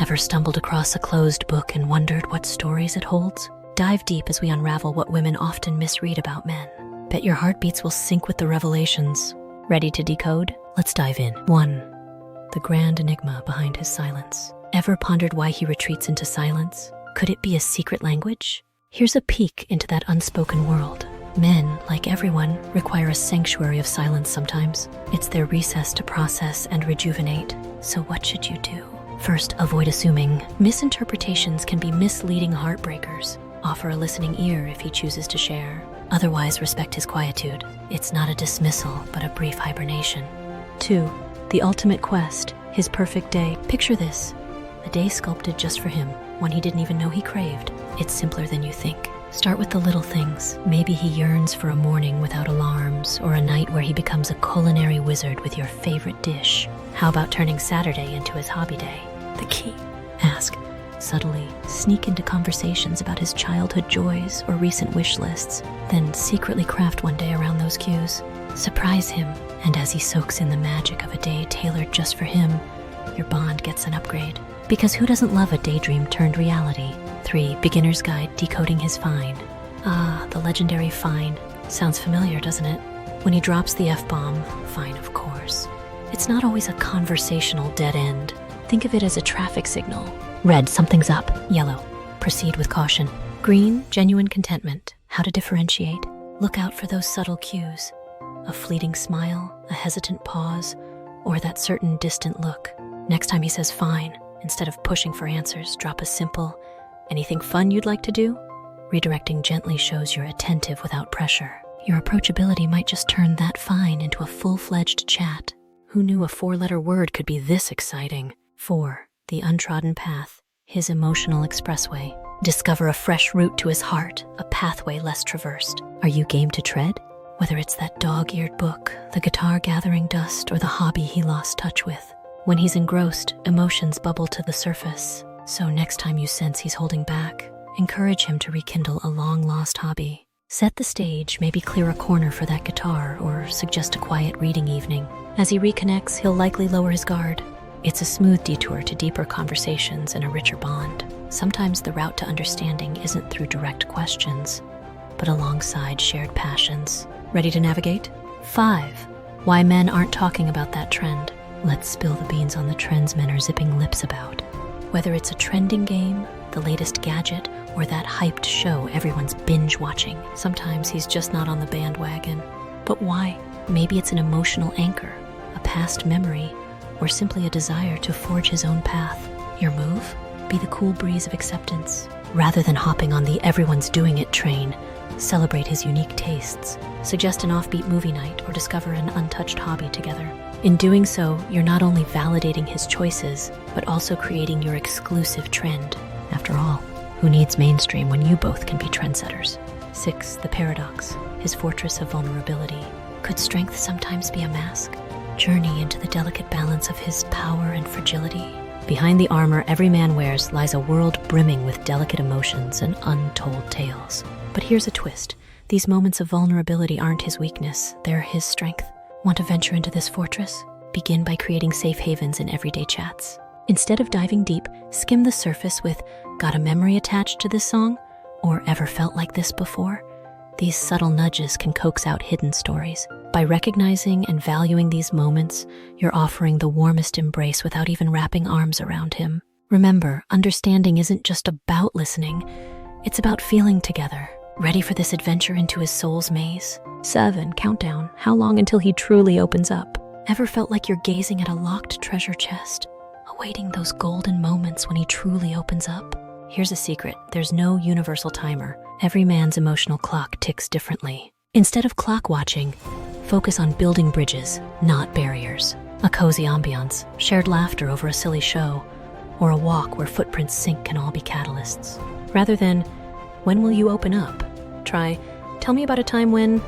Ever stumbled across a closed book and wondered what stories it holds? Dive deep as we unravel what women often misread about men. Bet your heartbeats will sync with the revelations. Ready to decode? Let's dive in. 1. The grand enigma behind his silence. Ever pondered why he retreats into silence? Could it be a secret language? Here's a peek into that unspoken world. Men, like everyone, require a sanctuary of silence sometimes. It's their recess to process and rejuvenate. So what should you do? First, avoid assuming. Misinterpretations can be misleading heartbreakers. Offer a listening ear if he chooses to share. Otherwise, respect his quietude. It's not a dismissal, but a brief hibernation. 2. The ultimate quest, his perfect day. Picture this: a day sculpted just for him, one he didn't even know he craved. It's simpler than you think. Start with the little things. Maybe he yearns for a morning without alarms, or a night where he becomes a culinary wizard with your favorite dish. How about turning Saturday into his hobby day? The key: ask subtly, sneak into conversations about his childhood joys or recent wish lists, then secretly craft one day around those cues. Surprise him, and as he soaks in the magic of a day tailored just for him, your bond gets an upgrade. Because who doesn't love a daydream turned reality? 3. Beginner's Guide, Decoding His Find. Ah, the legendary find. Sounds familiar, doesn't it? When he drops the F-bomb, fine, of course. It's not always a conversational dead end. Think of it as a traffic signal. Red, something's up. Yellow, proceed with caution. Green, genuine contentment. How to differentiate? Look out for those subtle cues. A fleeting smile, a hesitant pause, or that certain distant look. Next time he says fine, instead of pushing for answers, drop a simple, anything fun you'd like to do? Redirecting gently shows you're attentive without pressure. Your approachability might just turn that fine into a full-fledged chat. Who knew a 4-letter word could be this exciting? 4. The Untrodden Path, his Emotional Expressway. Discover a fresh route to his heart, a pathway less traversed. Are you game to tread? Whether it's that dog-eared book, the guitar gathering dust, or the hobby he lost touch with. When he's engrossed, emotions bubble to the surface. So next time you sense he's holding back, encourage him to rekindle a long-lost hobby. Set the stage, maybe clear a corner for that guitar, or suggest a quiet reading evening. As he reconnects, he'll likely lower his guard. It's a smooth detour to deeper conversations and a richer bond. Sometimes the route to understanding isn't through direct questions, but alongside shared passions. Ready to navigate? 5. Why men aren't talking about that trend. Let's spill the beans on the trends men are zipping lips about. Whether it's a trending game, the latest gadget, or that hyped show everyone's binge watching, sometimes he's just not on the bandwagon. But why? Maybe it's an emotional anchor, a past memory, or simply a desire to forge his own path. Your move? Be the cool breeze of acceptance. Rather than hopping on the everyone's doing it train, celebrate his unique tastes. Suggest an offbeat movie night or discover an untouched hobby together. In doing so, you're not only validating his choices, but also creating your exclusive trend. After all, who needs mainstream when you both can be trendsetters? 6. The Paradox, his fortress of vulnerability. Could strength sometimes be a mask? Journey into the delicate balance of his power and fragility. Behind the armor every man wears lies a world brimming with delicate emotions and untold tales. But here's a twist. These moments of vulnerability aren't his weakness, they're his strength. Want to venture into this fortress? Begin by creating safe havens in everyday chats. Instead of diving deep, skim the surface with, "Got a memory attached to this song?" or "Ever felt like this before?" These subtle nudges can coax out hidden stories. By recognizing and valuing these moments, you're offering the warmest embrace without even wrapping arms around him. Remember, understanding isn't just about listening, it's about feeling together. Ready for this adventure into his soul's maze? 7. Countdown. How long until he truly opens up? Ever felt like you're gazing at a locked treasure chest, awaiting those golden moments when he truly opens up? Here's a secret. There's no universal timer. Every man's emotional clock ticks differently. Instead of clock watching, focus on building bridges, not barriers. A cozy ambiance, shared laughter over a silly show, or a walk where footprints sync can all be catalysts. Rather than, "When will you open up?" Try, "Tell me about a time when..."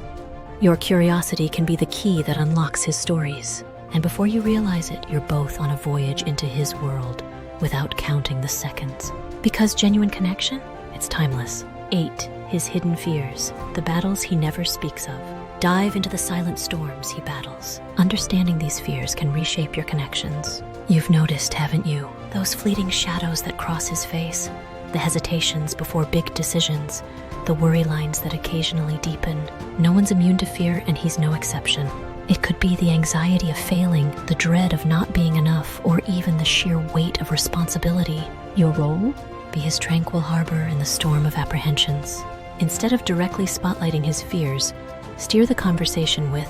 Your curiosity can be the key that unlocks his stories. And before you realize it, you're both on a voyage into his world without counting the seconds. Because genuine connection, it's timeless. 8. His hidden fears, the battles he never speaks of. Dive into the silent storms he battles. Understanding these fears can reshape your connections. You've noticed, haven't you? Those fleeting shadows that cross his face, the hesitations before big decisions, the worry lines that occasionally deepen. No one's immune to fear, and he's no exception. It could be the anxiety of failing, the dread of not being enough, or even the sheer weight of responsibility. Your role? Be his tranquil harbor in the storm of apprehensions. Instead of directly spotlighting his fears, steer the conversation with,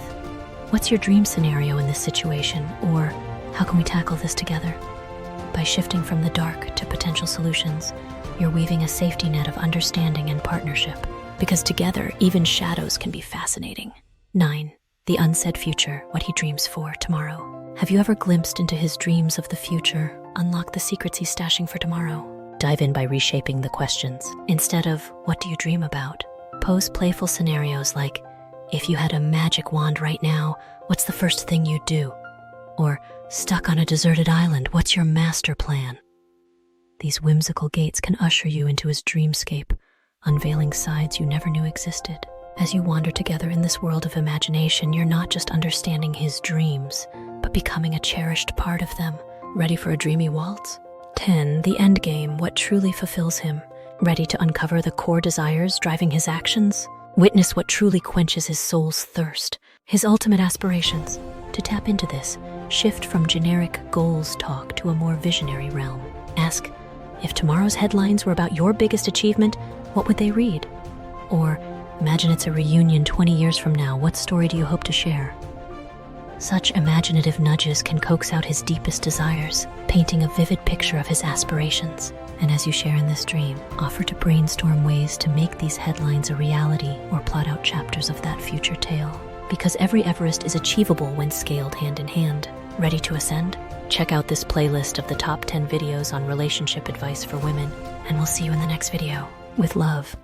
"What's your dream scenario in this situation?" or "How can we tackle this together?" By shifting from the dark to potential solutions, you're weaving a safety net of understanding and partnership. Because together, even shadows can be fascinating. 9. The unsaid future, what he dreams for tomorrow. Have you ever glimpsed into his dreams of the future? Unlock the secrets he's stashing for tomorrow. Dive in by reshaping the questions. Instead of, "What do you dream about?" pose playful scenarios like, "If you had a magic wand right now, what's the first thing you'd do?" Or, "Stuck on a deserted island, what's your master plan?" These whimsical gates can usher you into his dreamscape, unveiling sides you never knew existed. As you wander together in this world of imagination, you're not just understanding his dreams, but becoming a cherished part of them. Ready for a dreamy waltz? 10. The end game, what truly fulfills him. Ready to uncover the core desires driving his actions? Witness what truly quenches his soul's thirst, his ultimate aspirations. To tap into this, shift from generic goals talk to a more visionary realm. Ask, if tomorrow's headlines were about your biggest achievement, what would they read? Or, imagine it's a reunion 20 years from now, what story do you hope to share? Such imaginative nudges can coax out his deepest desires, painting a vivid picture of his aspirations. And as you share in this dream, offer to brainstorm ways to make these headlines a reality or plot out chapters of that future tale. Because every Everest is achievable when scaled hand in hand. Ready to ascend? Check out this playlist of the top 10 videos on relationship advice for women, and we'll see you in the next video. With love.